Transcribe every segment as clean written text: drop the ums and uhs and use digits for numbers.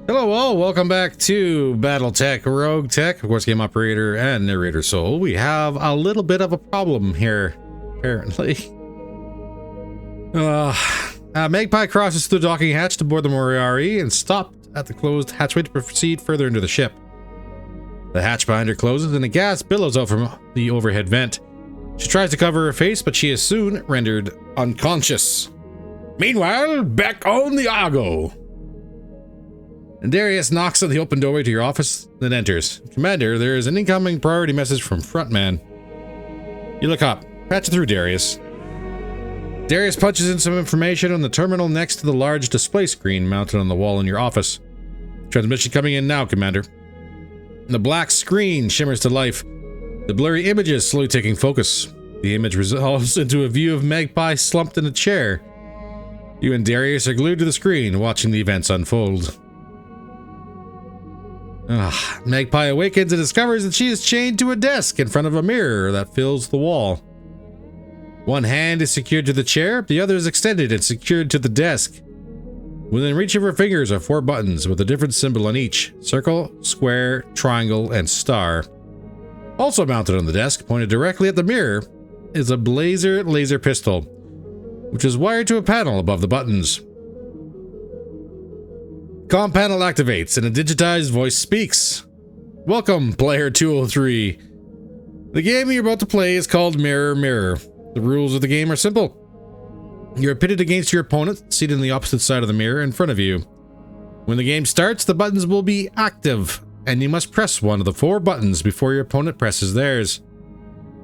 Hello all, welcome back to BattleTech, RogueTech, of course game operator and narrator soul. We have a little bit of a problem here, apparently. Magpie crosses through the docking hatch to board the Moriari and stopped at the closed hatchway to proceed further into the ship. The hatch behind her closes and a gas billows out from the overhead vent. She tries to cover her face, but she is soon rendered unconscious. Meanwhile, back on the Argo. And Darius knocks on the open doorway to your office, then enters. Commander, there is an incoming priority message from Frontman. You look up. Patch it through, Darius. Darius punches in some information on the terminal next to the large display screen mounted on the wall in your office. Transmission coming in now, Commander. The black screen shimmers to life. The blurry images slowly taking focus. The image resolves into a view of Magpie slumped in a chair. You and Darius are glued to the screen, watching the events unfold. Magpie awakens and discovers that she is chained to a desk in front of a mirror that fills the wall. One hand is secured to the chair, the other is extended and secured to the desk. Within reach of her fingers are 4 buttons with a different symbol on each: circle, square, triangle, and star. Also mounted on the desk, pointed directly at the mirror, is a laser pistol, which is wired to a panel above the buttons. Comm panel activates and a digitized voice speaks. Welcome, player 203. The game you're about to play is called Mirror Mirror. The rules of the game are simple. You're pitted against your opponent, seated on the opposite side of the mirror in front of you. When the game starts, the buttons will be active, and you must press one of the 4 buttons before your opponent presses theirs.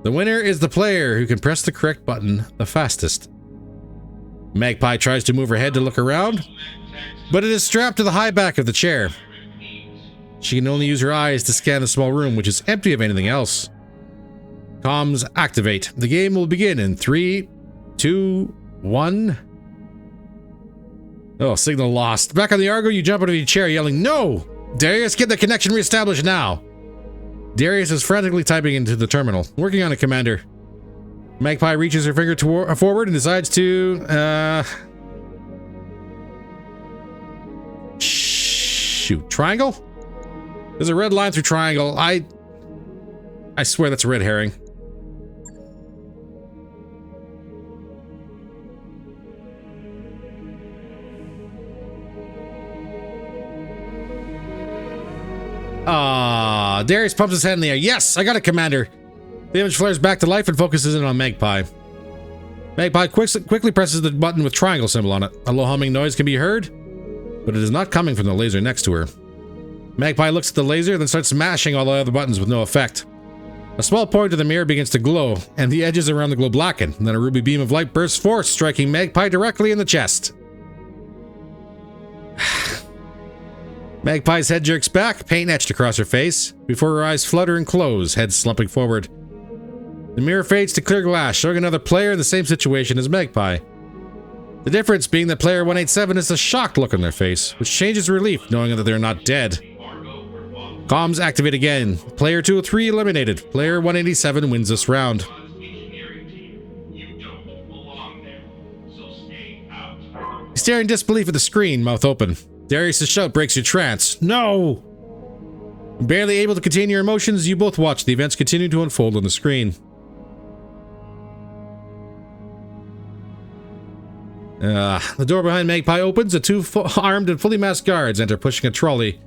The winner is the player who can press the correct button the fastest. Magpie tries to move her head to look around, but it is strapped to the high back of the chair. She can only use her eyes to scan the small room, which is empty of anything else. Comms activate. The game will begin in 3, 2, 1. Oh, signal lost. Back on the Argo, you jump out of your chair yelling, "No! Darius, get the connection reestablished now!" Darius is frantically typing into the terminal. Working on it, Commander. Magpie reaches her finger forward and decides to, shoot. Triangle? There's a red line through triangle. I swear that's a red herring. Darius pumps his head in the air. Yes, I got it, Commander. The image flares back to life and focuses in on Magpie. Magpie quickly presses the button with triangle symbol on it. A low humming noise can be heard, but it is not coming from the laser next to her. Magpie looks at the laser, then starts smashing all the other buttons with no effect. A small point of the mirror begins to glow, and the edges around the glow blacken. Then a ruby beam of light bursts forth, striking Magpie directly in the chest. Magpie's head jerks back, paint etched across her face, before her eyes flutter and close, head slumping forward. The mirror fades to clear glass, showing another player in the same situation as Magpie. The difference being that player 187 has a shocked look on their face, which changes relief knowing that they're not dead. Comms activate again. Player 203 eliminated. Player 187 wins this round. You stare in disbelief at the screen, mouth open. Darius' shout breaks your trance. No! Barely able to contain your emotions, you both watch the events continue to unfold on the screen. The door behind Magpie opens, and 2 armed and fully masked guards enter, pushing a trolley.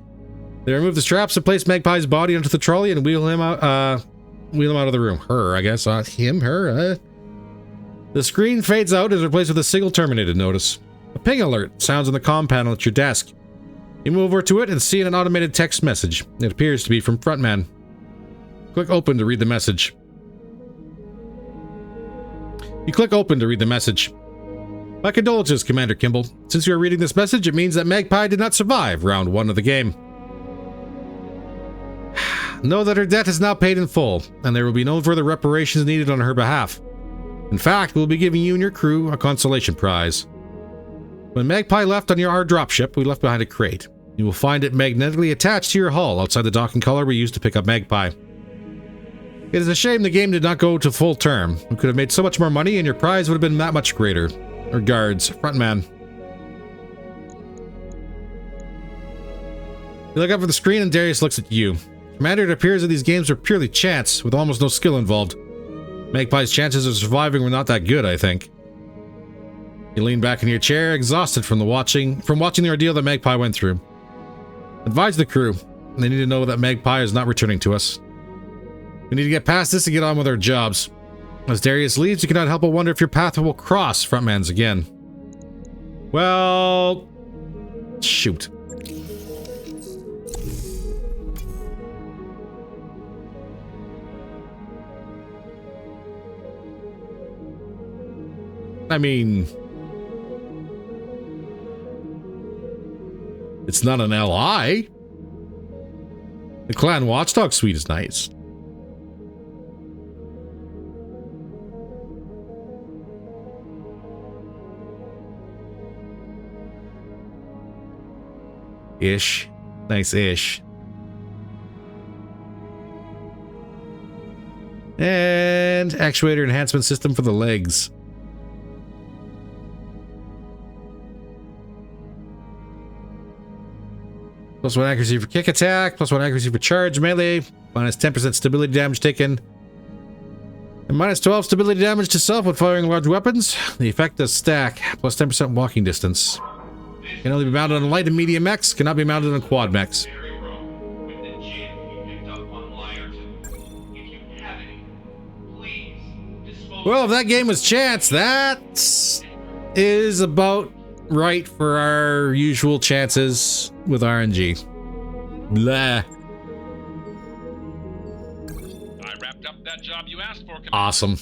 They remove the straps and place Magpie's body onto the trolley and wheel him out of the room. Her, I guess. Him, her. The screen fades out and is replaced with a single terminated notice. A ping alert sounds on the comm panel at your desk. You move over to it and see an automated text message. It appears to be from Frontman. Click open to read the message. You click open to read the message. My condolences, Commander Kimball. Since you are reading this message, it means that Magpie did not survive round 1 of the game. Know that her debt is now paid in full, and there will be no further reparations needed on her behalf. In fact, we'll be giving you and your crew a consolation prize. When Magpie left on our dropship, we left behind a crate. You will find it magnetically attached to your hull outside the docking collar we used to pick up Magpie. It is a shame the game did not go to full term. We could have made so much more money and your prize would have been that much greater. Regards, Frontman. You look up at the screen and Darius looks at you. Commander, it appears that these games are purely chance, with almost no skill involved. Magpie's chances of surviving were not that good, I think. You lean back in your chair, exhausted from watching the ordeal that Magpie went through. Advise the crew. They need to know that Magpie is not returning to us. We need to get past this and get on with our jobs. As Darius leaves, you cannot help but wonder if your path will cross Frontman's again. Well... shoot. I mean... it's not an LI. The Clan Watchdog suite is nice. Ish. Nice-ish. And actuator enhancement system for the legs. +1 accuracy for kick attack, +1 accuracy for charge melee, -10% stability damage taken, and -12 stability damage to self when firing large weapons. The effect does stack, +10% walking distance. Can only be mounted on light and medium mechs, cannot be mounted on quad mechs. Well, if that game was chance, that is about right for our usual chances with RNG. Blah. I wrapped up that job you asked for. Awesome.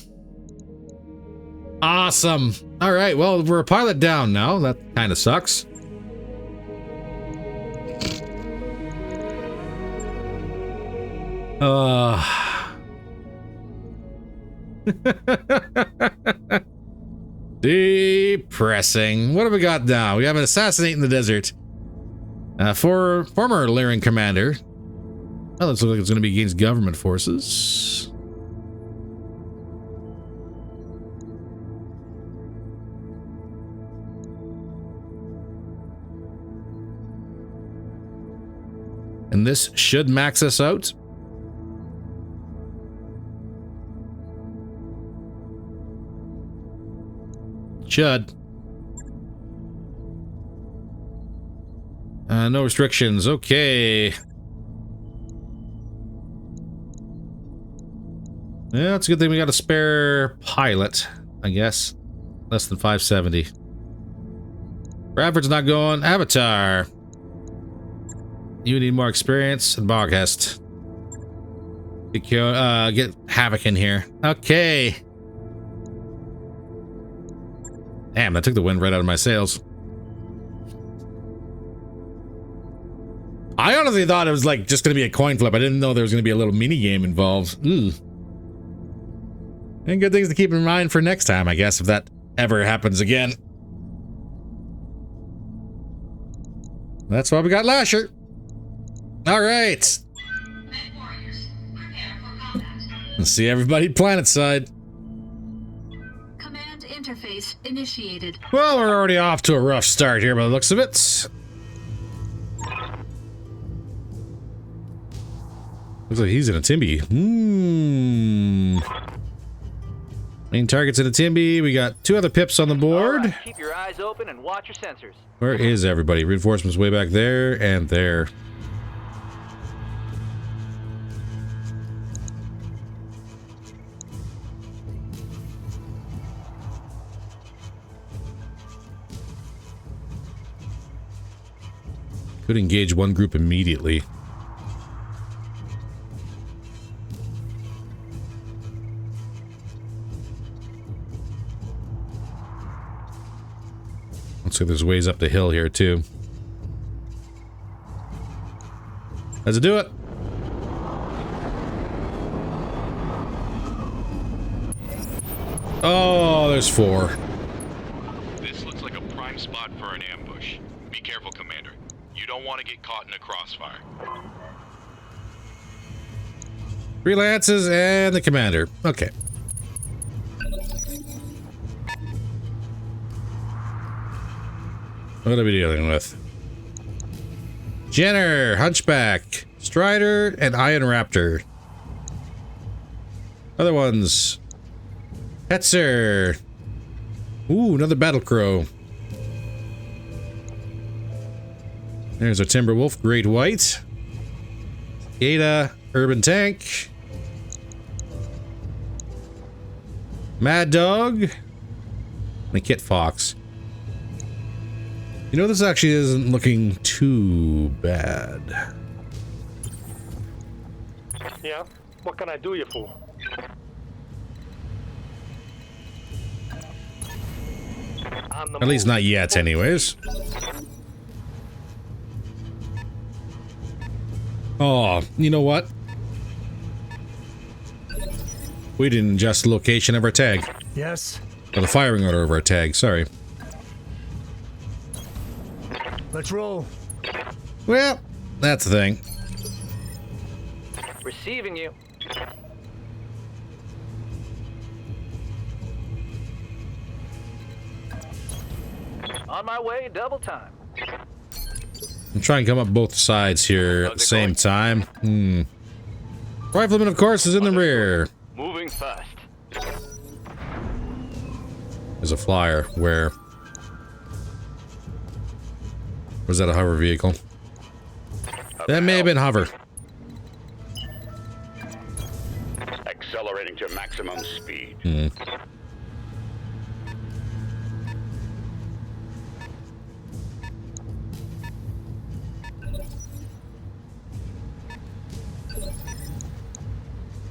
Awesome. All right, well, we're a pilot down now. That kind of sucks. Depressing. What have we got now? We have an assassinate in the desert. For former Lyran commander. Well, this looks like it's going to be against government forces. And this should max us out. Should. No restrictions. Okay. Yeah, it's a good thing we got a spare pilot, I guess. Less than 570. Bradford's not going. Avatar. You need more experience. And Boghest. Get Havoc in here. Okay. Damn, that took the wind right out of my sails. I honestly thought it was like just going to be a coin flip. I didn't know there was going to be a little mini game involved. Ooh. And good things to keep in mind for next time, I guess, if that ever happens again. That's why we got Lasher. All right. Let's see everybody planet side. Command interface initiated. Well, we're already off to a rough start here by the looks of it. Looks like he's in a Timby. Main target's in a Timby. We got 2 other pips on the board. Right, keep your eyes open and watch your sensors. Where is everybody? Reinforcements way back there and there. Could engage one group immediately. Looks like there's ways up the hill here too. Let's do it. Oh, there's 4. This looks like a prime spot for an ambush. Be careful, Commander. You don't want to get caught in a crossfire. 3 lances and the commander. Okay. What are we dealing with? Jenner, Hunchback, Strider, and Iron Raptor. Other ones. Hetzer. Ooh, another Battle Crow. There's our Timberwolf, Great White. Ada, Urban Tank. Mad Dog. And a Kit Fox. You know, this actually isn't looking too bad. Yeah? What can I do you for? At least not yet, anyways. Oh, you know what? We didn't adjust the location of our tag. Yes? Or the firing order of our tag, sorry. Let's roll. Well, that's the thing. Receiving you. On my way, double time. I'm trying to come up both sides here at the same time. Rifleman, of course, is in the rear. Moving fast. There's a flyer. Where? Was that a hover vehicle? That may have been hover. Accelerating to maximum speed.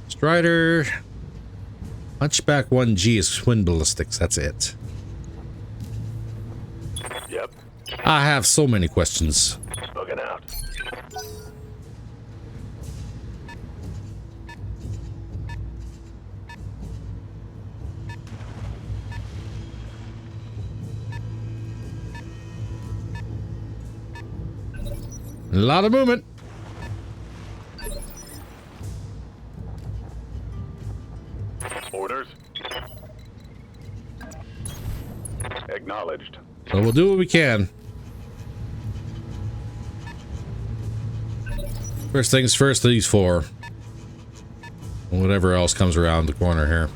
Strider. Hunchback 1G is twin ballistics. That's it. Yep. I have so many questions. Looking out. A lot of movement. Orders. Acknowledged. So we'll do what we can. First things first, these four. And whatever else comes around the corner here.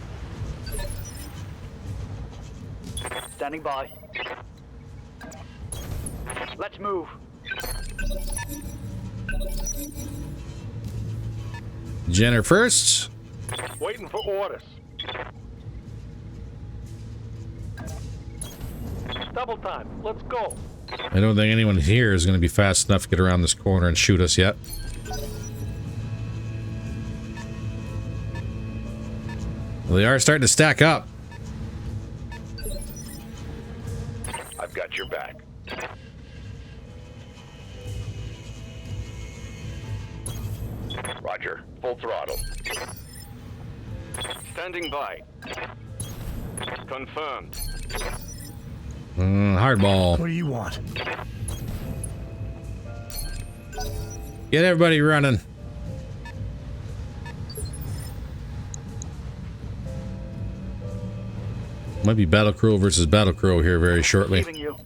Standing by. Let's move. Jenner first. Waiting for orders. Double time. Let's go. I don't think anyone here is going to be fast enough to get around this corner and shoot us yet. Well, they are starting to stack up. I've got your back. Roger. Full throttle. Standing by. Confirmed. Hardball. What do you want? Get everybody running. Might be Battlecrow versus Battlecrow here very shortly. Receiving you.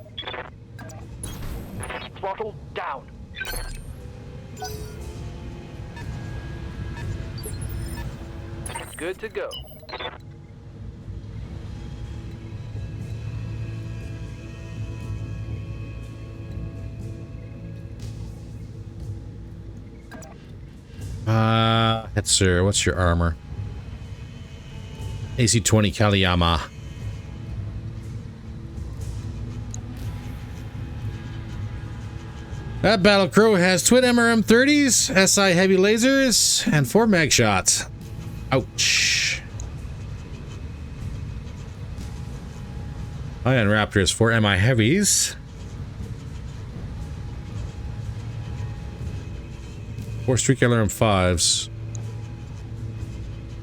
Throttle down. Good to go. Hetzer, what's your armor? AC-20 Kaliyama. That Battlecrow has twin MRM-30s, SI heavy lasers, and 4 mag shots. Ouch. Iron Raptor has 4 MI heavies. 4 Streak LRM-5s.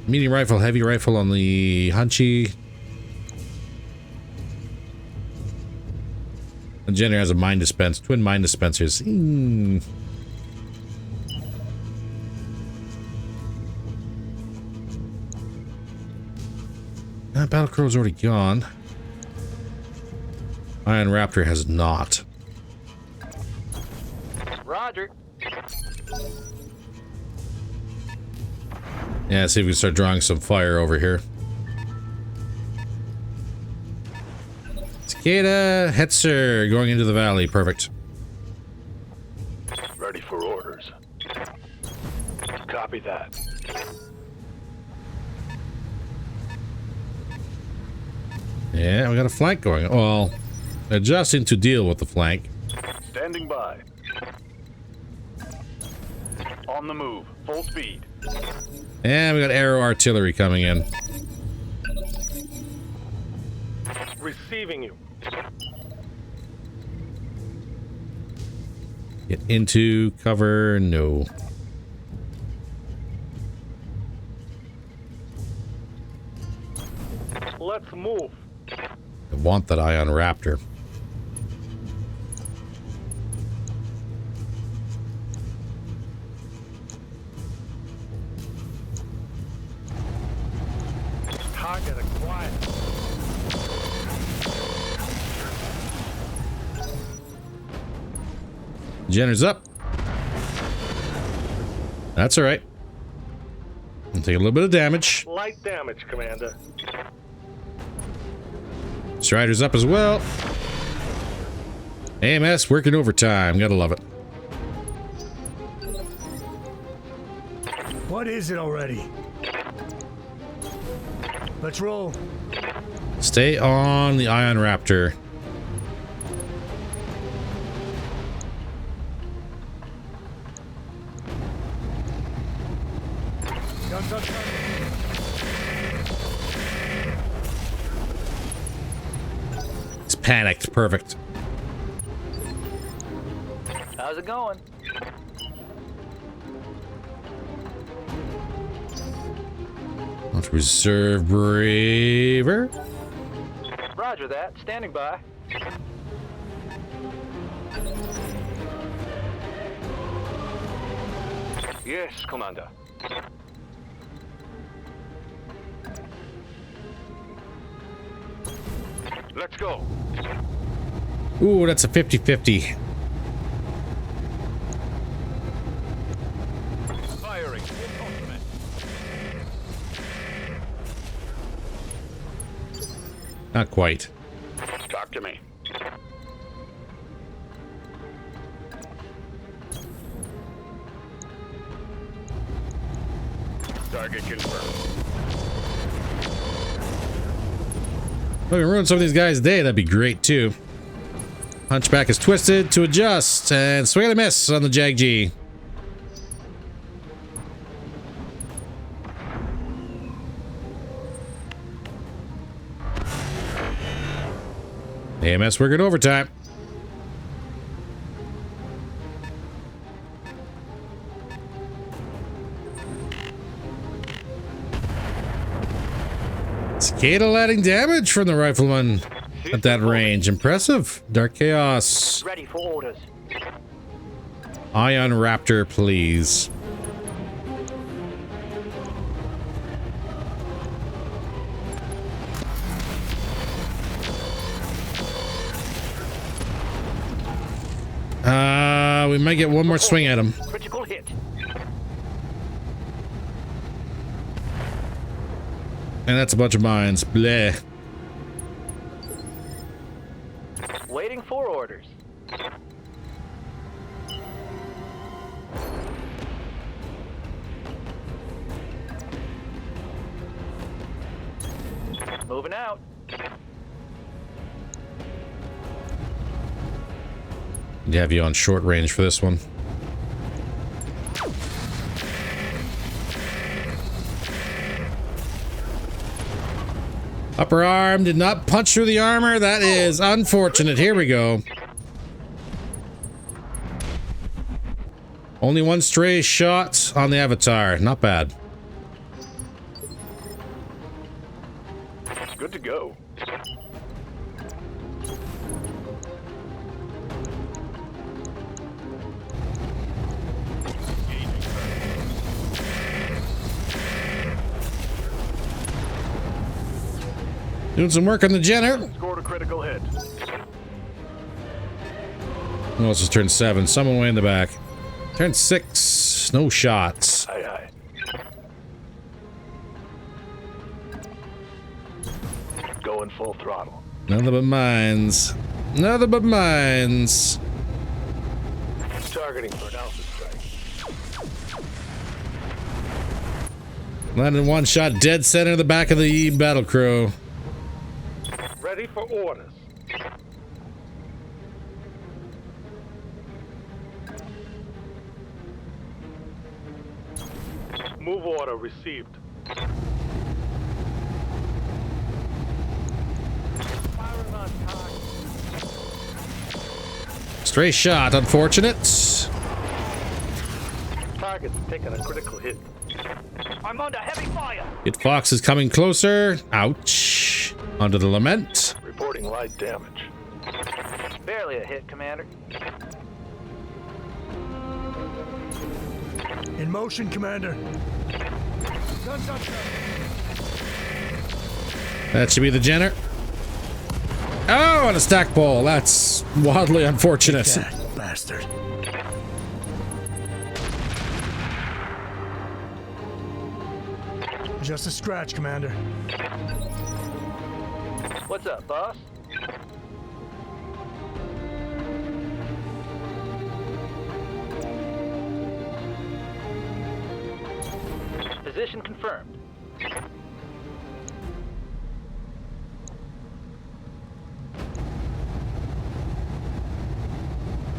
Medium rifle, heavy rifle on the Hunchy. And Jenner has a mine dispense, twin mine dispensers. That Battlecrow's already gone. Iron Raptor has not. Roger. Yeah, see if we can start drawing some fire over here. Cicada, Hetzer, going into the valley. Perfect. Ready for orders. Copy that. Yeah, we got a flank going. Well, adjusting to deal with the flank. Standing by. On the move. Full speed. And we got aero artillery coming in. Receiving you. Get into cover. No. Let's move. I want that Ion Raptor. Target acquired. Jenner's up. That's all right. I'll take a little bit of damage. Light damage, Commander. Strider's up as well. AMS working overtime. Gotta love it. What is it already? Let's roll. Stay on the Ion Raptor. Guns up. It's panicked. Perfect. How's it going? Let's reserve Braver. Roger that. Standing by. Yes, Commander. Let's go. Ooh, that's a 50-50. Firing. Not quite. Talk to me. Target confirmed. If we can ruin some of these guys' day, that'd be great too. Hunchback is twisted to adjust and swing and a miss on the Jag-G. AMS working overtime. Cicada letting damage from the rifleman at that range. Impressive. Dark Chaos. Ready for orders. Ion Raptor, please. We might get one more swing at him. Critical hit. And that's a bunch of mines. Bleh. Waiting for orders. Moving out. I'd have you on short range for this one. Upper arm did not punch through the armor. That is unfortunate. Here we go. Only one stray shot on the Avatar. Not bad. Good to go. Doing some work on the Jenner. Scored a critical hit. Oh, it's just turned 7. Someone way in the back. Turn 6. No shots. Aye, aye. Going full throttle. Nothing but mines. Nothing but mines. Targeting for an alpha strike. Landing one shot dead center of the back of the battle crow. Ready for orders. Move order received. Firing on target. Stray shot, unfortunate. Target's taking a critical hit. I'm under heavy fire. Kid Fox is coming closer. Ouch. Onto the lament. Reporting light damage. Barely a hit, Commander. In motion, Commander. Guns up. That should be the Jenner. Oh, and a stack pole. That's wildly unfortunate. That bastard. Just a scratch, Commander. What's up, boss? Position confirmed.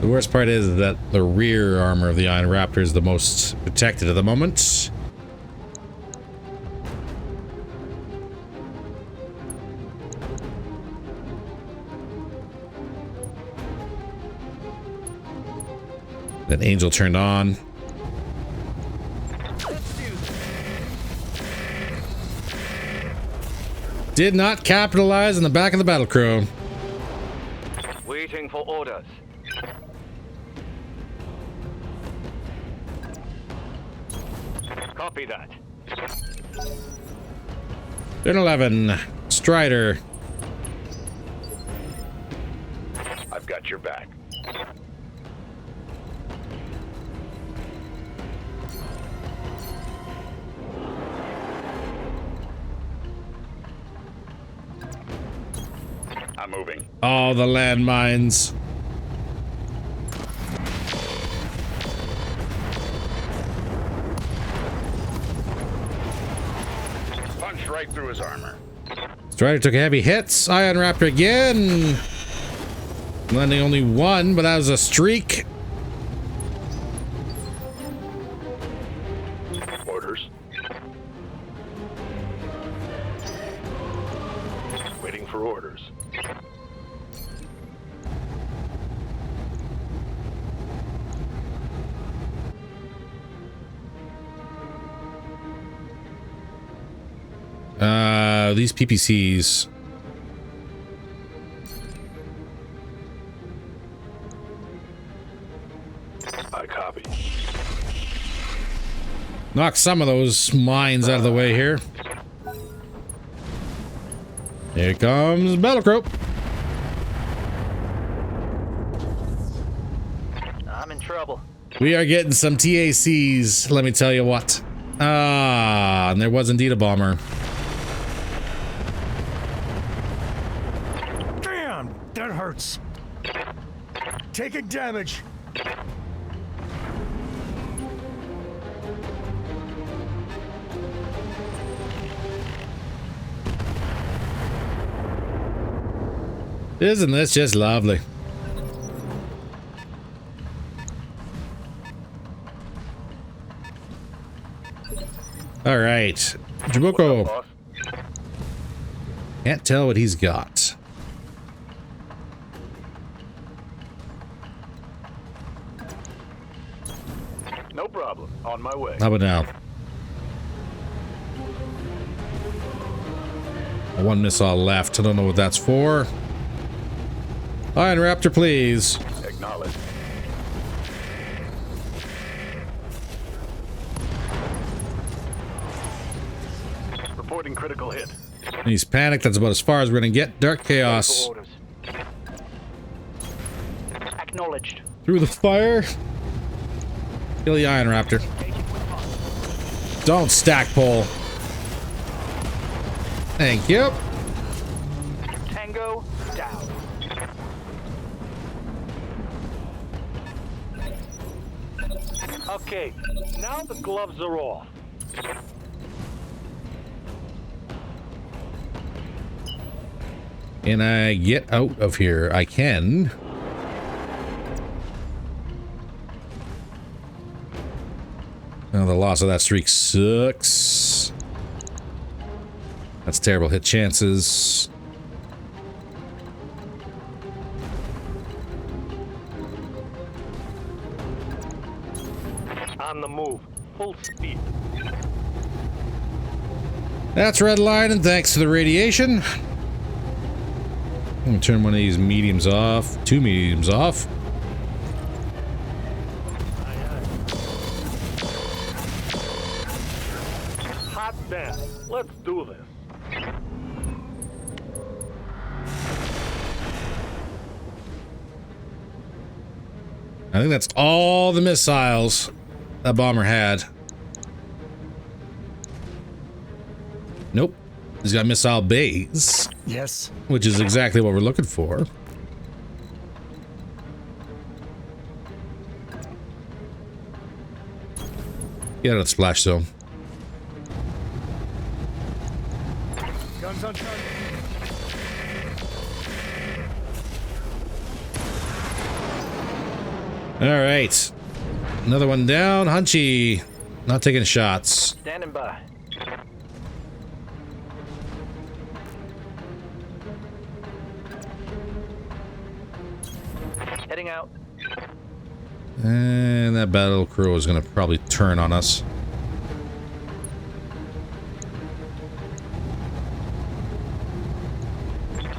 The worst part is that the rear armor of the Iron Raptor is the most protected at the moment. That Angel turned on. Did not capitalize on the back of the battle crow. Waiting for orders. Copy that. Turn 11. Strider. I've got your back. I'm moving. Oh, the landmines. Punched right through his armor. Strider took heavy hits. Iron Raptor again. Landing only one, but that was a streak. Orders. Waiting for orders. These PPCs. I copy. Knock some of those mines out of the way here. Here comes Battlecrow. I'm in trouble. We are getting some TACs, let me tell you what. Ah, and there was indeed a bomber. Damn, that hurts. Taking damage. Isn't this just lovely? All right, Jabuko. Boss. Can't tell what he's got. No problem. On my way. How about now? One missile left. I don't know what that's for. Iron Raptor, please. Acknowledge. Reporting critical hit. He's panicked. That's about as far as we're gonna get. Dark Chaos. Orders. Acknowledged. Through the fire. Kill the Iron Raptor. Don't stack pole. Thank you. Tango down. Okay, now the gloves are off. Can I get out of here? I can. Oh, the loss of that streak sucks. That's terrible hit chances. On the move. Full speed. That's red line, and thanks to the radiation. I'm gonna turn one of these mediums off. 2 mediums off. Hot damn. Let's do this. I think that's all the missiles that bomber had. Nope. He's got missile bays. Yes. Which is exactly what we're looking for. Get out of the splash zone. Guns on target. All right. Another one down. Hunchy. Not taking shots. Standing by. Heading out. And that battle crew is going to probably turn on us.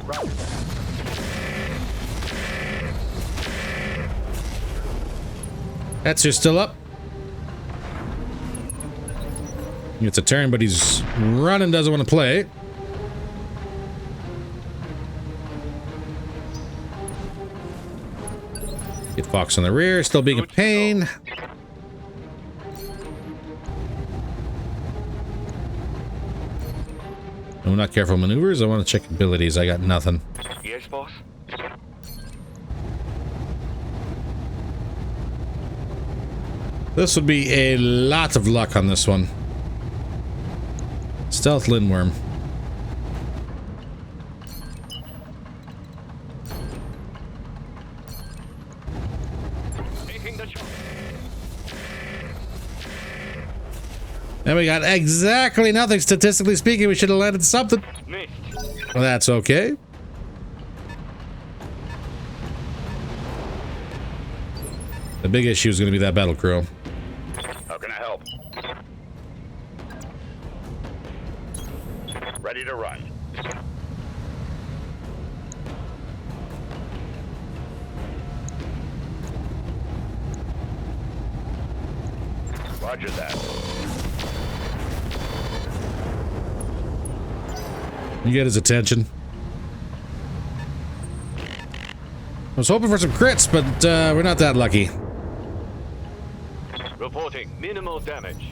Roger that. Hetzer still up. It's a turn, but he's running, doesn't want to play. Get Fox on the rear, still being a pain. No, not careful maneuvers. I want to check abilities. I got nothing. Yes, boss. This would be a lot of luck on this one. Stealth Lindworm. Taking the shot. And we got exactly nothing. Statistically speaking, we should have landed something. Missed. Well, that's okay. The big issue is going to be that battle crew. How can I help? Ready to run. Roger that. You get his attention. I was hoping for some crits, but we're not that lucky. Reporting minimal damage.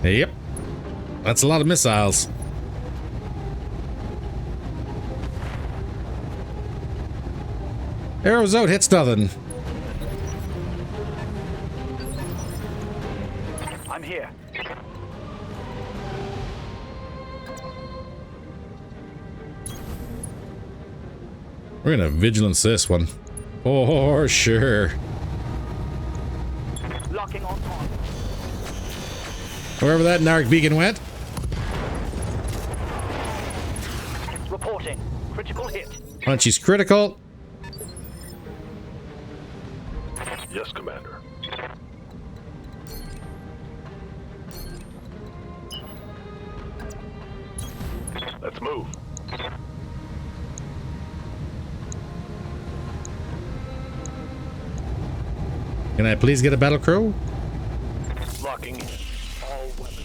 Yep. That's a lot of missiles. Arrows out, hits nothing. I'm here. We're gonna vigilance this one. For sure. Locking on target. Wherever that narc beacon went. Reporting. Critical hit. Punchy's critical. Yes, Commander. Let's move. Can I please get a battle crew? Locking in. All weapons.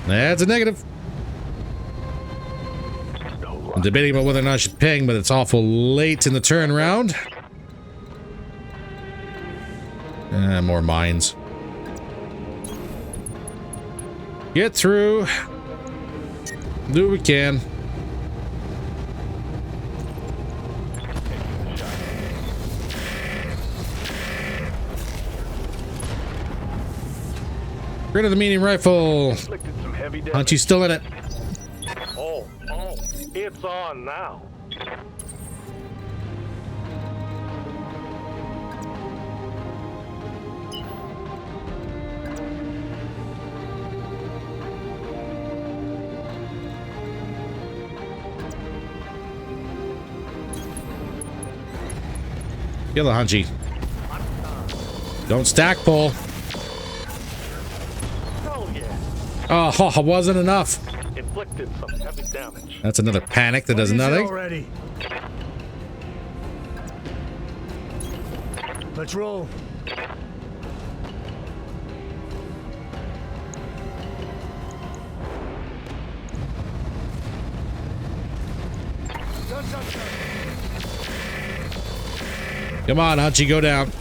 That's a negative. No I'm debating about whether or not I should ping, but it's awful late in the turnaround. More mines. Get through. Do what we can. Rid of the medium rifle. Inflicted some heavy damage. Hunchy's still in it. Oh, it's on now. Kill the Hunchy. Don't stack pull. Oh yeah. Oh, it wasn't enough. Inflicted some heavy damage. That's another panic that does What is it nothing. already? Let's roll. Done. Come on, Hunchy, go down.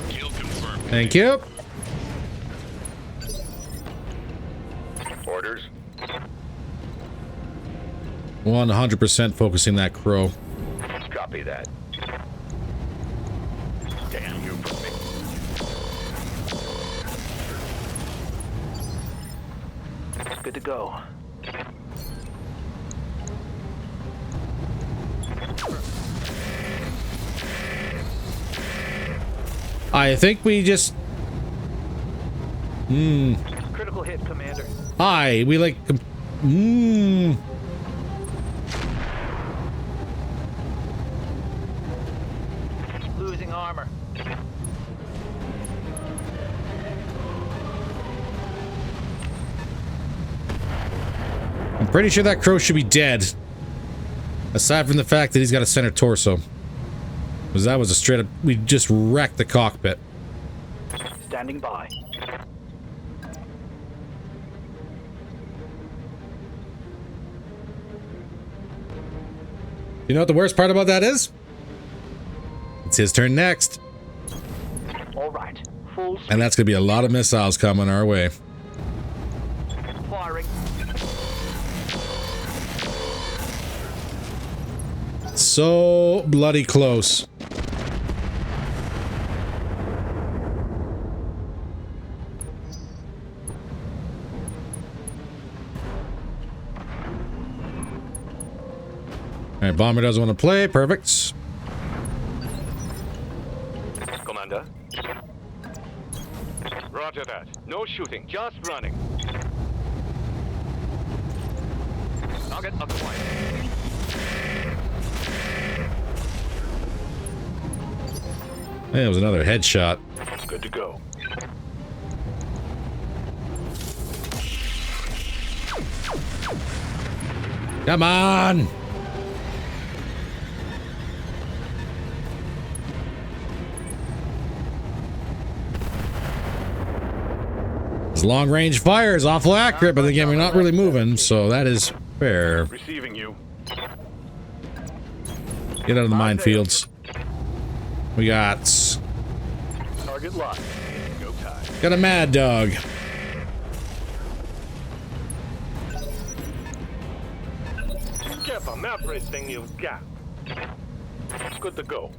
Kill confirmed. Thank you. Orders. 100% focusing that crow. Copy that. Damn you for me. Good to go. I think we just... Critical hit, Commander. We like... Losing armor. I'm pretty sure that crow should be dead. Aside from the fact that he's got a center torso. Because that was a straight up... We just wrecked the cockpit. Standing by. You know what the worst part about that is? It's his turn next. All right. Full speed. And that's going to be a lot of missiles coming our way. Firing. So bloody close. Alright, bomber doesn't want to play. Perfect. Commander. Roger that. No shooting, just running. Target acquired. Hey, it was another headshot. Good to go. Come on! His long-range fire is awful accurate, but again, we're not really moving, so that is fair. Receiving you. Get out of the minefields. We got... Target locked. Go time. Got a mad dog. Give them everything you've got. Good to go.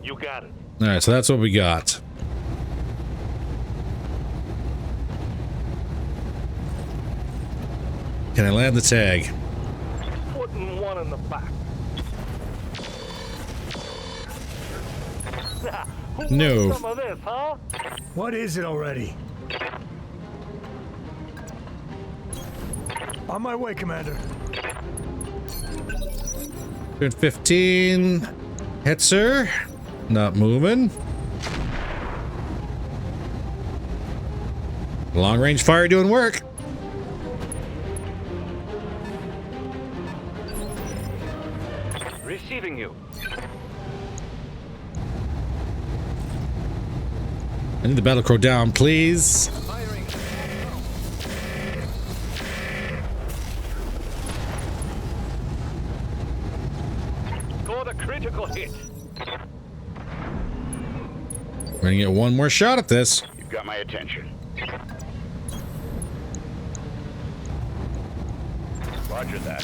You got it. Alright, so that's what we got. Can I land the tag? Putting one in the back. Who No. wants some of this, huh? What is it already? On my way, Commander. Turn 15. Hits her. Not moving. Long range fire doing work. Receiving you. I need the battle crow down, please. Firing. got a critical hit. We're gonna get one more shot at this. You've got my attention. Roger that.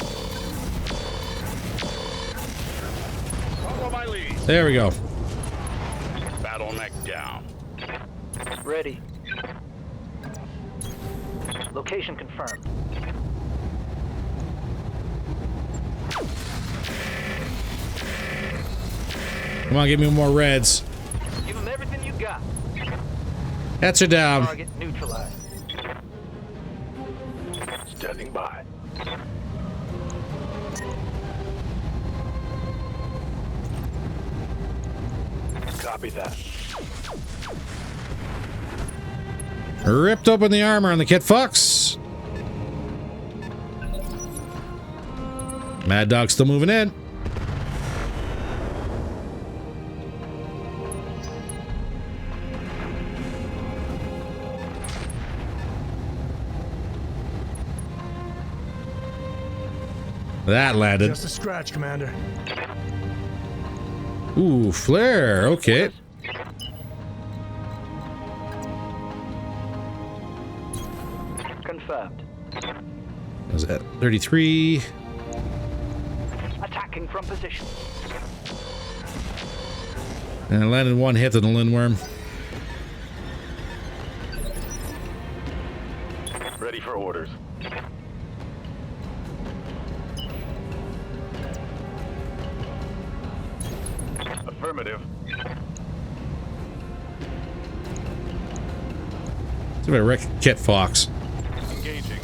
Follow my lead. There we go. Battleneck down. Ready. Location confirmed. Come on, give me more reds. Give them everything you got. Hats are down. Target neutralized. Standing by. Copy that. Ripped open the armor on the Kit Fox. Mad Dog's still moving in. That landed. Just a scratch, Commander. Ooh, flare. Okay. Confirmed. Was that 33? Attacking from position. And I landed one hit on the Lindworm. Ready for orders. Affirmative. Let's see if I wreck Kit Fox. Engaging.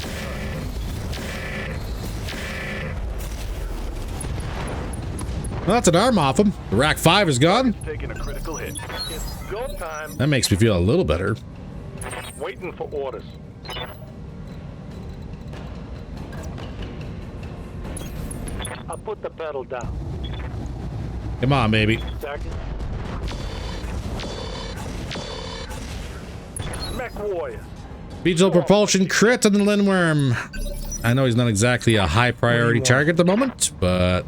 Well, that's an arm off him. The Rack 5 is gone. Taking a critical hit. It's go time. That makes me feel a little better. Waiting for orders. I'll put the pedal down. Come on, baby. Second. Mech Warrior. Regional propulsion crit on the Lindworm. I know he's not exactly a high priority target at the moment, but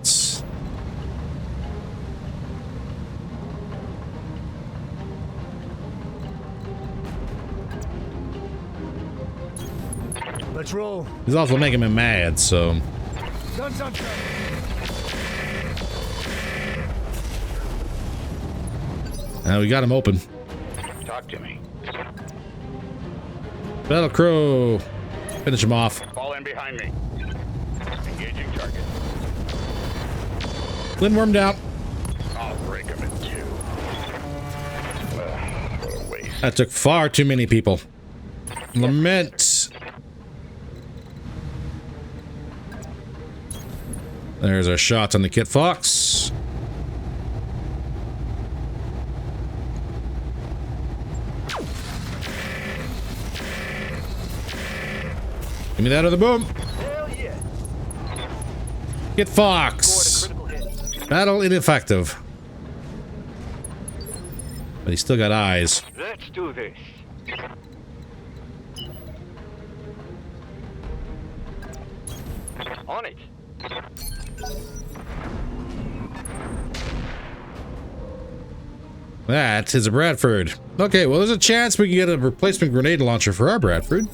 Let's roll. he's also making me mad, so. Guns on track. We got him open. Talk to me. Battle Crow. Finish him off. Fall in behind me. Engaging target. Lindworm down. I'll break him in two. What a waste. That took far too many people. Lament. There's our shot on the Kit Fox. Give me that other boom. Hell yeah. Kit Fox. Critical hit. Battle ineffective. But he's still got eyes. Let's do this. On it. That is a Bradford. Okay, well, there's a chance we can get a replacement grenade launcher for our Bradford.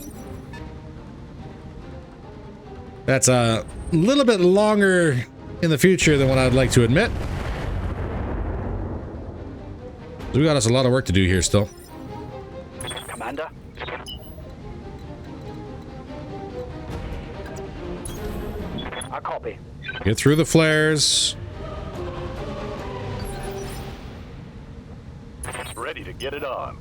That's a little bit longer in the future than what I'd like to admit. We got us a lot of work to do here still. Commander. I copy. Get through the flares. Ready to get it on.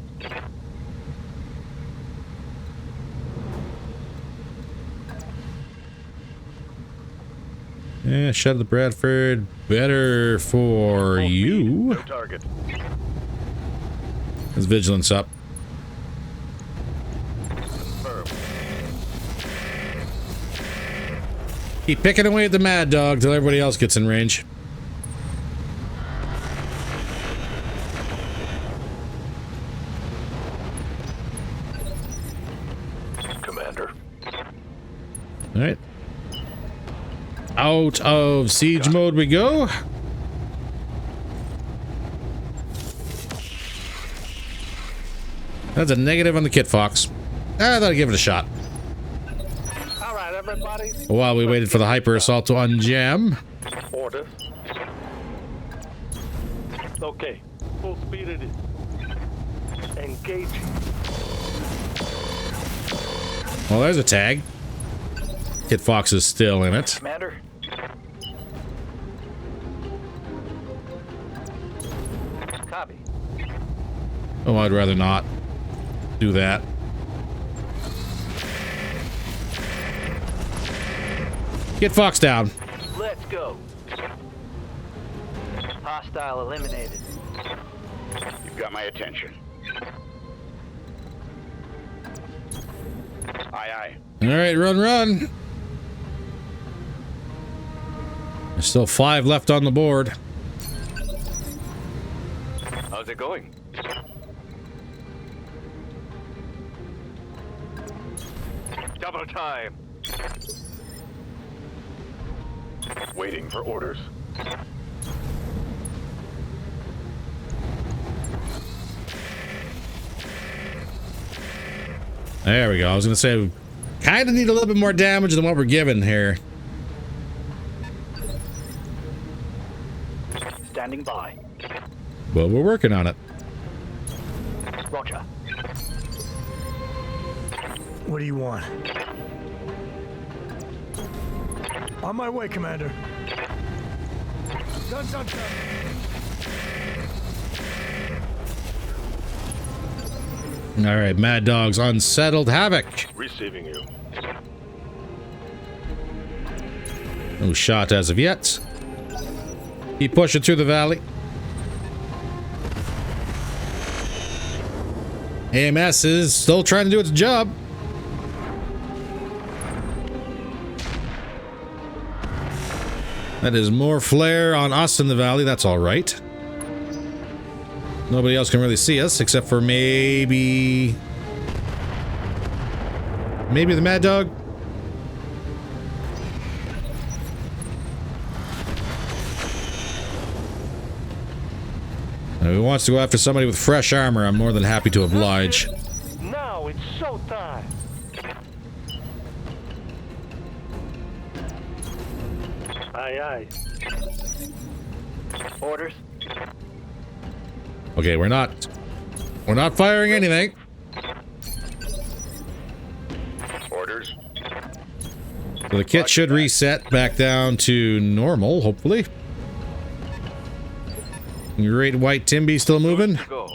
Yeah, shut the Bradford. Better for you. No target. His vigilance up. Confirmed. Keep picking away at the Mad Dog till everybody else gets in range. Commander. All right. Out of siege mode we go. That's a negative on the Kit Fox. I thought I'd give it a shot. All right, everybody. While we waited for the hyper assault to unjam. Orders. Okay, full speed it is. Engage. Well, there's a tag. Kit Fox is still in it. Commander. Copy. Oh, I'd rather not do that. Kit Fox down. Let's go. Hostile eliminated. You've got my attention. Aye, aye. All right, run. There's still 5 left on the board. How's it going? Double time. Waiting for orders. There we go. I was gonna say, we kind of need a little bit more damage than what we're given here. Standing by. But we're working on it. Roger. What do you want? On my way, Commander. Guns on top. All right, Mad Dog's unsettled havoc. Receiving you. No shot as of yet. Keep pushing through the valley. AMS is still trying to do its job. That is more flare on us in the valley. That's all right. Nobody else can really see us except for maybe the Mad Dog. If he wants to go after somebody with fresh armor, I'm more than happy to oblige. Now it's showtime. Aye, aye. Orders. Okay, we're not firing anything. Orders. So the kit should reset back down to normal, hopefully. Great White Timby still moving. Go.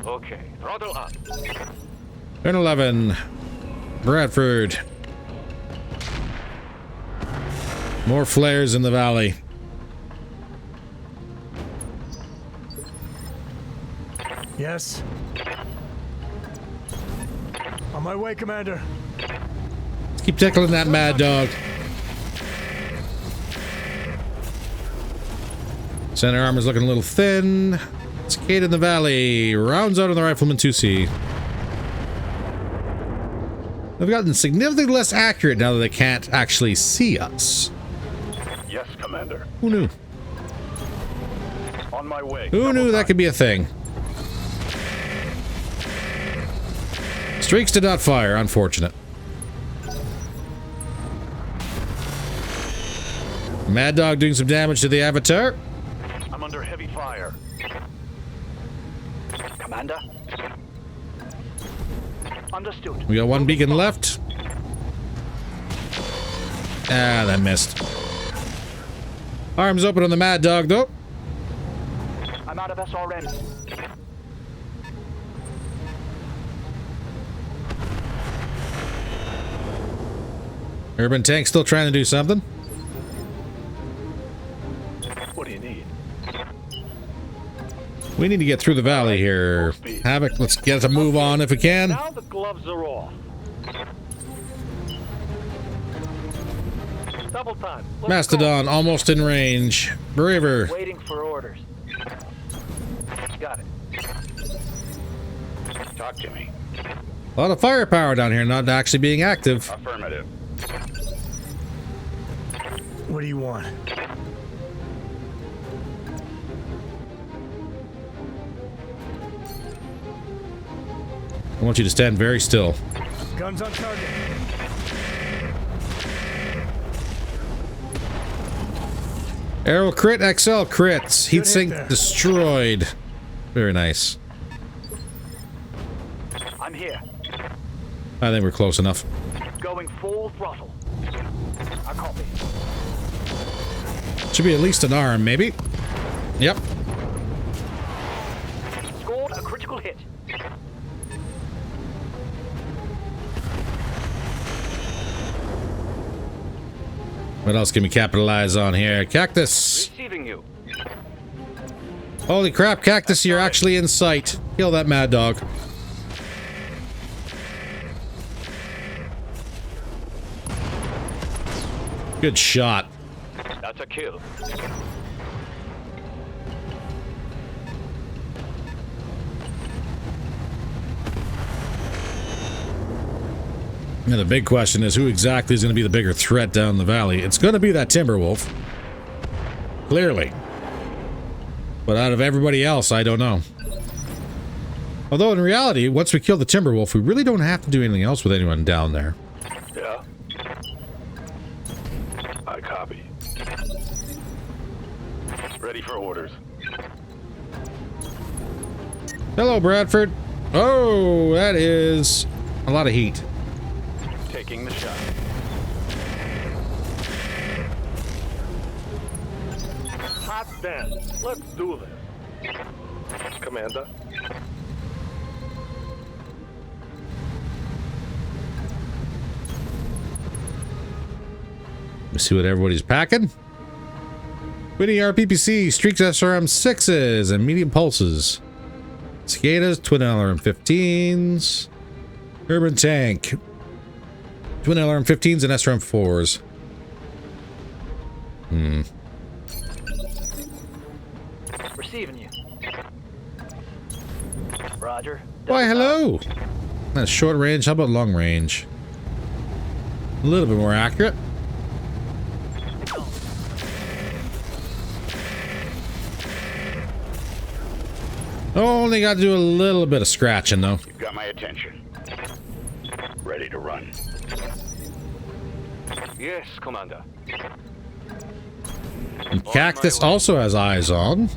Okay. Throttle up. Turn 11. Bradford. More flares in the valley. Yes. On my way, Commander. Let's keep tickling that Mad Dog. Center armor's looking a little thin. Cicada in the valley. Rounds out on the Rifleman 2C. They've gotten significantly less accurate now that they can't actually see us. Yes, Commander. Who knew? On my way. Who knew that could be a thing? Streaks did not fire, unfortunate. Mad Dog doing some damage to the Avatar. I'm under heavy fire. Commander. Understood. We got one beacon left. Ah, that missed. Arms open on the Mad Dog, though. I'm out of SRM. Urban Tank still trying to do something. What do you need? We need to get through the valley here. Havoc, let's get a move on if we can. Now the gloves are off. Double time. Let's Mastodon almost in range. Braver. Waiting for orders. Got it. Talk to me. A lot of firepower down here, not actually being active. Affirmative. What do you want? I want you to stand very still. Guns on target. Arrow crit, XL crits. Heat Good hit sink there. destroyed. Very nice. I'm here. I think we're close enough. Going full throttle. I copy. Should be at least an arm, maybe. Yep. Scored a critical hit. What else can we capitalize on here? Cactus. Receiving you. Holy crap, Cactus, you're actually in sight. Kill that mad dog. Good shot. That's a kill. Now the big question is who exactly is going to be the bigger threat down the valley? It's going to be that Timberwolf. Clearly. But out of everybody else, I don't know. Although in reality, once we kill the Timberwolf, we really don't have to do anything else with anyone down there. Yeah. I copy. Ready for orders. Hello, Bradford. Oh, that is a lot of heat. Taking the shot. Hot damn. Let's do this. Commander. Let's see what everybody's packing. Winning RPPC, Streaks SRM 6s, and medium pulses. Cicadas, twin LRM-15s. Urban Tank. Twin LRM-15s and SRM 4s. Receiving you. Roger. Why, hello! That's short range. How about long range? A little bit more accurate. Only got to do a little bit of scratching, though. You've got my attention. Ready to run. Yes, Commander. And Cactus also has eyes on.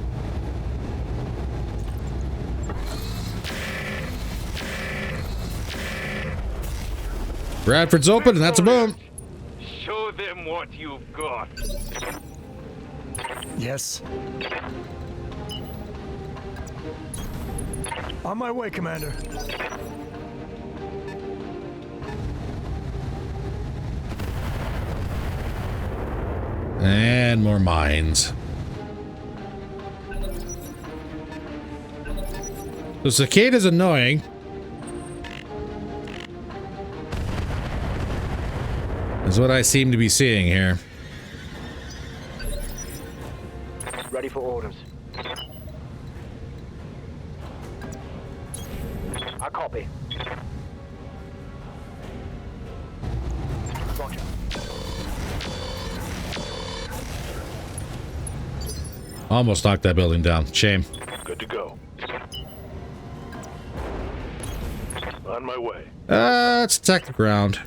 Bradford's open, and that's a boom. Show them what you've got. Yes. On my way, Commander. And more mines. The cicada's annoying. Is what I seem to be seeing here. Ready for orders. I copy. Roger. Almost knocked that building down. Shame. Good to go. On my way. Let's attack the ground.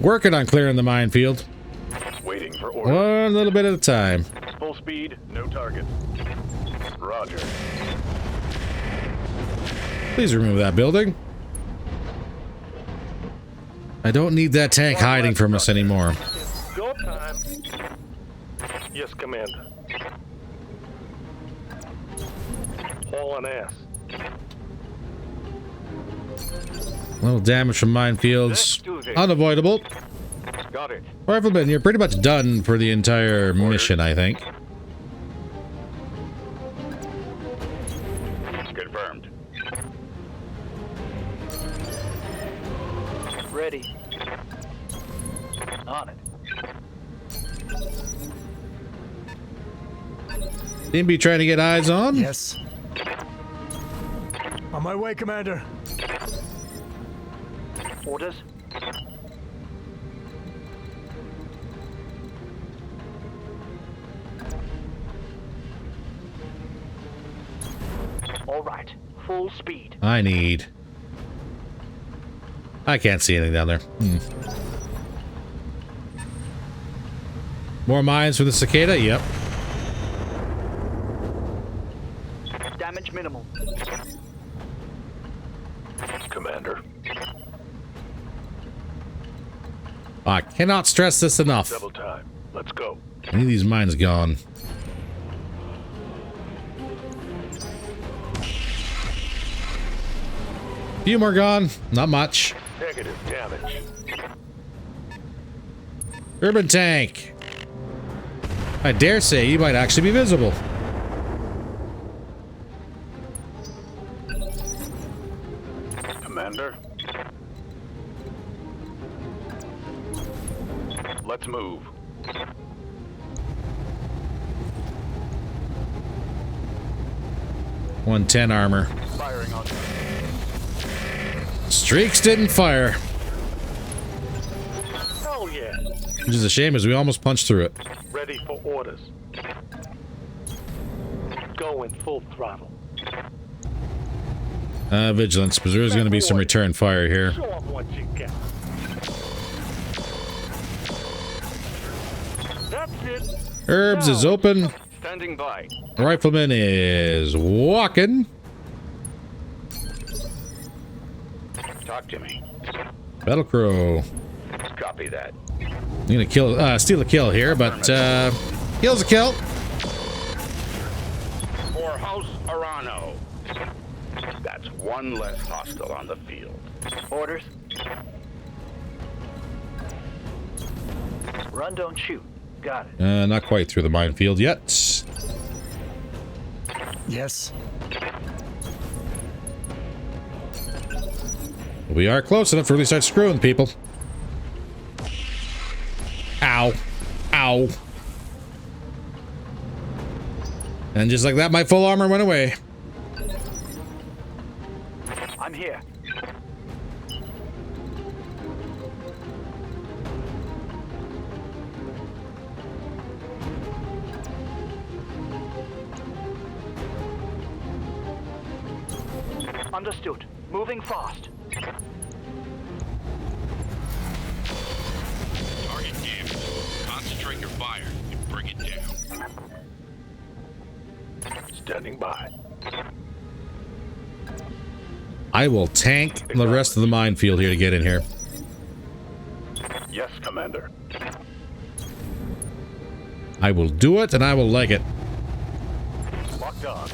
Working on clearing the minefield. Waiting for orders. One little bit at a time. Full speed, no target. Roger. Please remove that building. I don't need that tank hiding from us anymore. Go time. Yes, Commander. Hauling ass. A little damage from minefields. Unavoidable. Got it. Rifleman, you're pretty much done for the entire mission, I think. Confirmed. Ready. On it. Seem to be trying to get eyes on. Yes. On my way, Commander. Orders. All right. Full speed. I can't see anything down there. More mines for the cicada? Yep. Damage minimal. Commander. I cannot stress this enough. Double time. Let's go. I need these mines gone. Few more gone. Not much. Negative damage. Urban tank. I dare say you might actually be visible. Commander. Let's move. .110 armor. Firing on. Streaks didn't fire. Hell yeah. Which is a shame as we almost punched through it. Ready for orders. Going full throttle. Vigilance, because there's going to be some return fire here. Show them what you got. That's it. Herbs is open. Standing by. Rifleman is walking. Talk to me. Battle Crow. Copy that. I'm gonna kill, steal a kill here, but kill's a kill. For House Arano. That's one less hostile on the field. Orders. Run, don't shoot. Got it. Not quite through the minefield yet. Yes. We are close enough to really start screwing people. Ow. Ow. And just like that, my full armor went away. I'm here. Understood. Moving fast. Target damage. Concentrate your fire and bring it down. Standing by. I will tank the rest of the minefield here to get in here. Yes, Commander. I will do it, and I will like it. Locked on.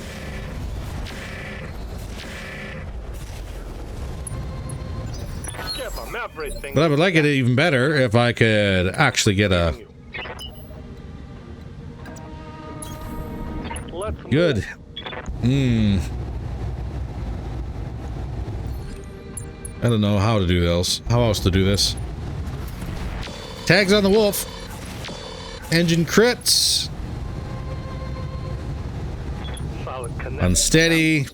Give 'em everything. But I would like it even better if I could actually get a Let's good. I don't know how to do this. How else to do this? Tags on the wolf. Engine crits. solid connection. Unsteady.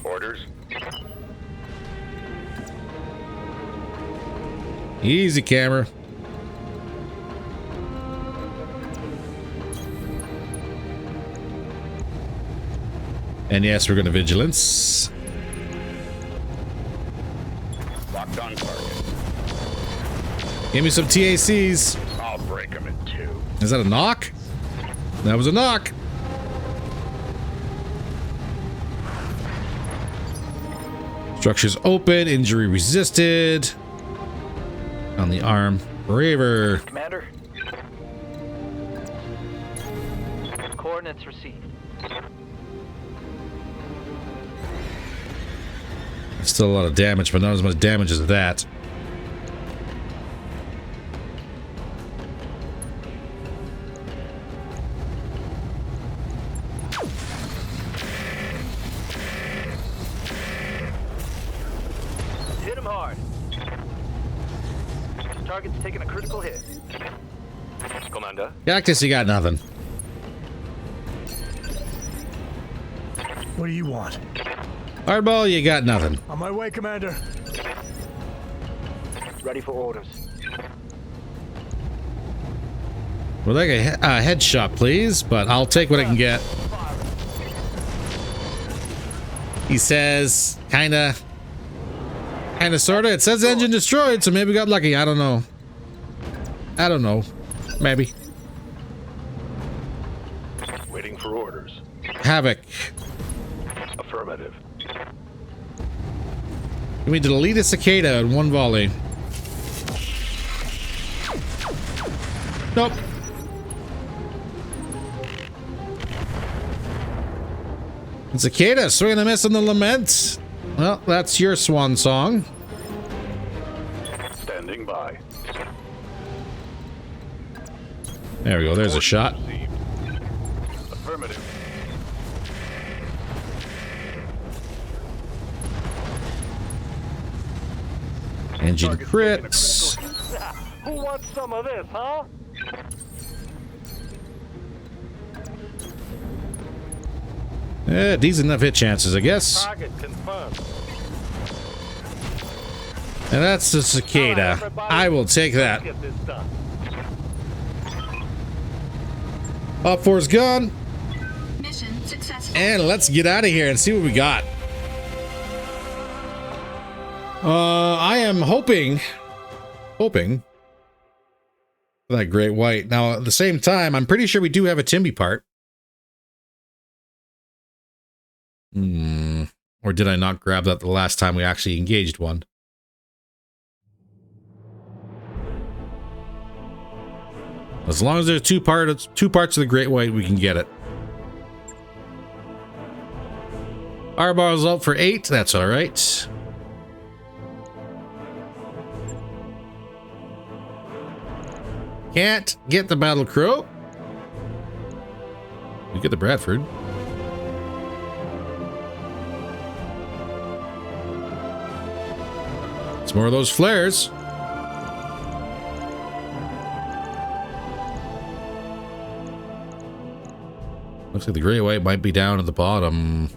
Orders. Easy, camera. And yes, we're going to vigilance. Locked on target. Give me some TACs. I'll break them in two. Is that a knock? That was a knock. Structures open, injury resisted. On the arm. Braver. Commander. Coordinates received. Still a lot of damage, but not as much damage as that. Hit him hard. Target's taking a critical hit. Commander. Cactus, you got nothing. What do you want? Hardball, you got nothing. On my way, Commander. Ready for orders. We'd like a headshot, please, but I'll take what I can get. He says, kinda, sorta. It says engine destroyed, so maybe we got lucky. I don't know. Maybe. Waiting for orders. Havoc. Affirmative. We need to delete a cicada in one volley. Nope. Cicada, swing and a miss on the lament. Well, that's your swan song. Standing by. There we go, there's a shot. Affirmative. Engine crits. Who wants some of this, huh? Decent enough hit chances, I guess. Target confirmed. And that's the cicada. I will take that. Get this done. Up four's gone. Mission successful. And let's get out of here and see what we got. I am hoping for that great white. Now, at the same time, I'm pretty sure we do have a Timby part. Or did I not grab that the last time we actually engaged one? As long as there's two parts of the great white, we can get it. R-bar's out for 8. That's all right. Can't get the battle crow. We get the Bradford. It's more of those flares. Looks like the gray white might be down at the bottom.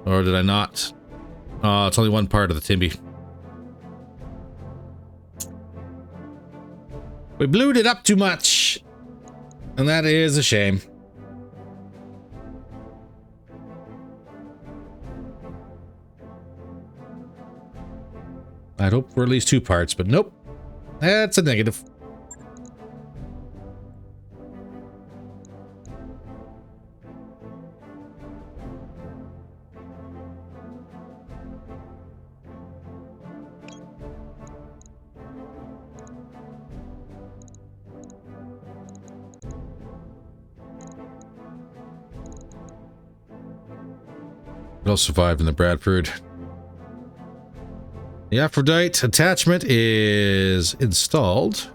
Or did I not? Oh, it's only one part of the Timby. We blued it up too much. And that is a shame. I'd hope for at least 2 parts, but nope. That's a negative. It all survived in the Bradford. The Aphrodite attachment is installed.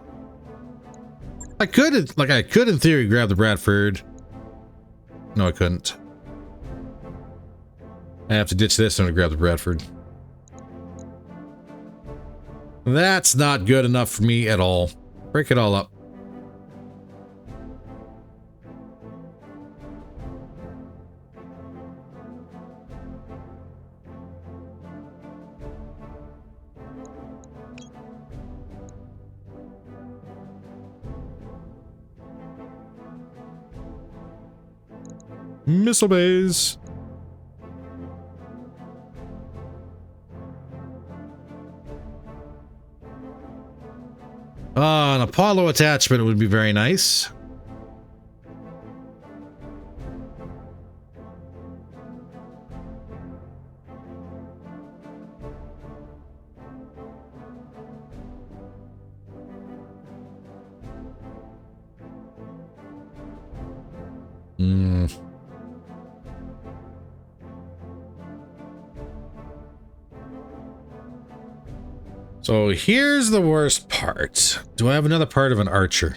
I could in theory grab the Bradford. No, I couldn't. I have to ditch this and grab the Bradford. That's not good enough for me at all. Break it all up. Missile bays. An Apollo attachment would be very nice. So here's the worst part. Do I have another part of an archer?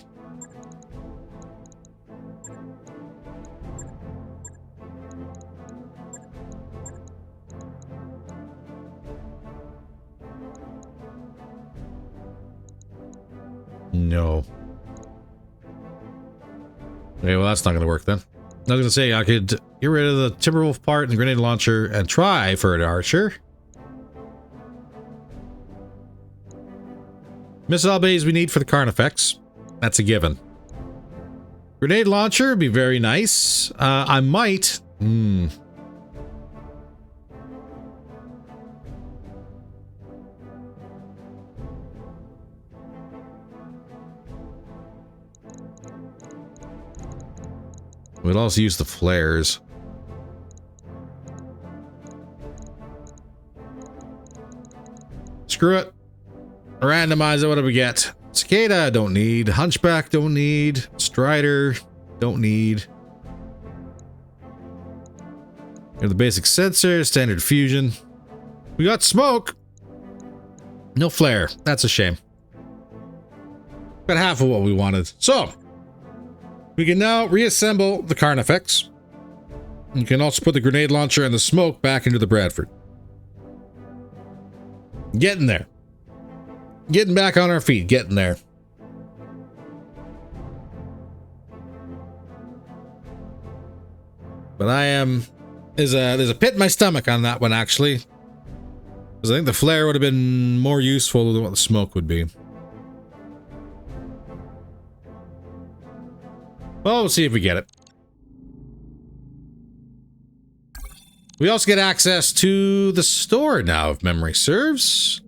No. Okay, well that's not going to work then. I was going to say I could get rid of the Timberwolf part and the grenade launcher and try for an archer. Missile bays we need for the Carnifex. That's a given. Grenade launcher would be very nice. I might... We'll also use the flares. Screw it. Randomize it, what do we get? Cicada, don't need. Hunchback, don't need. Strider, don't need. Here are the basic sensors, standard fusion. We got smoke. No flare. That's a shame. Got half of what we wanted. So, we can now reassemble the Carnifex. You can also put the grenade launcher and the smoke back into the Bradford. Getting there. Getting back on our feet. Getting there. But I am... There's a pit in my stomach on that one, actually. Because I think the flare would have been more useful than what the smoke would be. Well, we'll see if we get it. We also get access to the store now, if memory serves.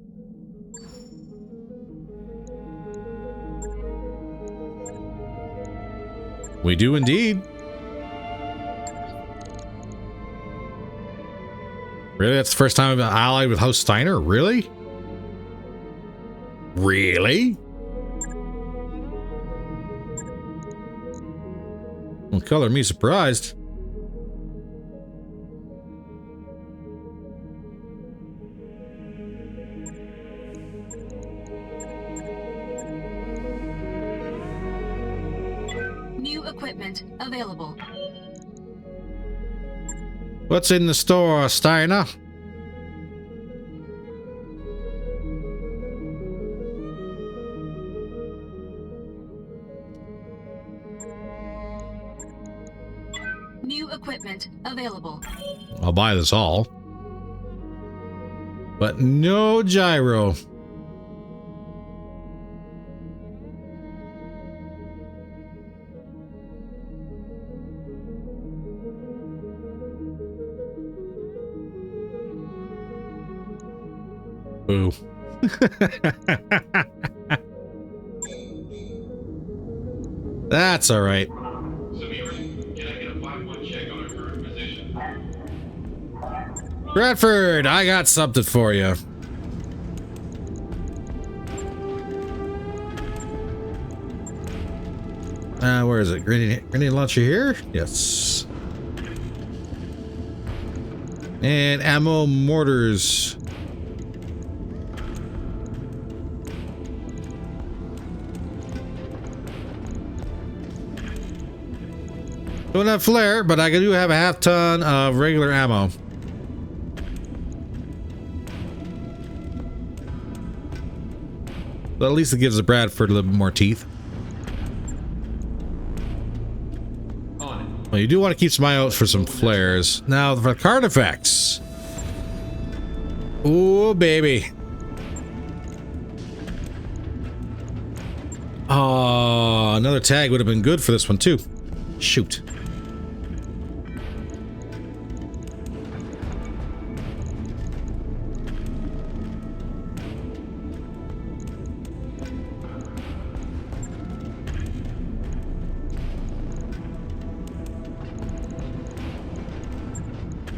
We do indeed. Really? That's the first time I've been allied with House Steiner? Really? Really? Well, color me surprised. New equipment available. What's in the store, Steiner? New equipment available. I'll buy this all. But no gyro. Boo. That's all right. Bradford, I got something for you. Where is it? Grenade launcher here? Yes. And ammo mortars. Don't have flare, but I do have a half ton of regular ammo. But at least it gives the Bradford a little bit more teeth. Well, you do want to keep some eye out for some flares. Now, for Carnifex. Ooh, baby. Oh, another tag would have been good for this one, too. Shoot.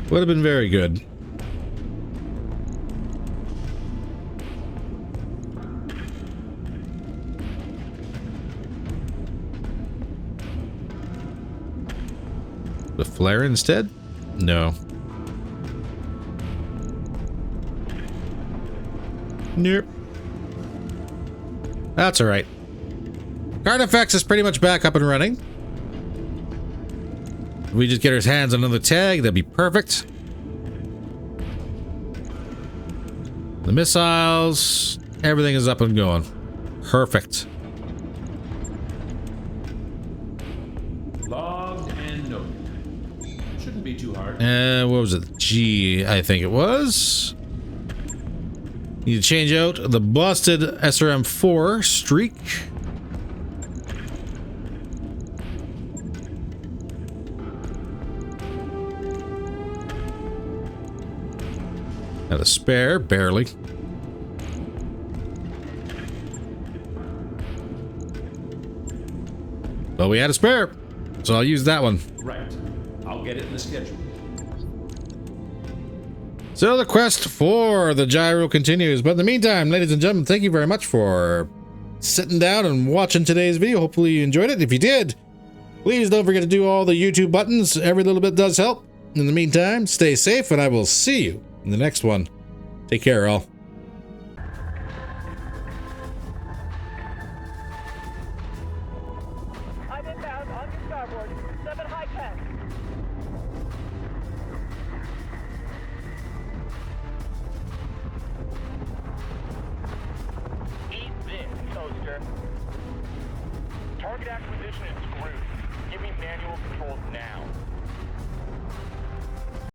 Would have been very good. The flare instead? No. Nope. That's all right. Carnifex is pretty much back up and running. If we just get our hands on another tag, that'd be perfect. The missiles, everything is up and going. Perfect. Logged and noted. Shouldn't be too hard. What was it? G, I think it was. Need to change out the busted SRM-4 streak. Had a spare, barely. But we had a spare, so I'll use that one. Right. I'll get it in the schedule. So the quest for the gyro continues. But in the meantime, ladies and gentlemen, thank you very much for sitting down and watching today's video. Hopefully you enjoyed it. If you did, please don't forget to do all the YouTube buttons. Every little bit does help. In the meantime, stay safe, and I will see you in the next one. Take care, all. I'm inbound on your starboard. 7 high-tech. Eat this, toaster. Target acquisition is screwed. Give me manual controls now.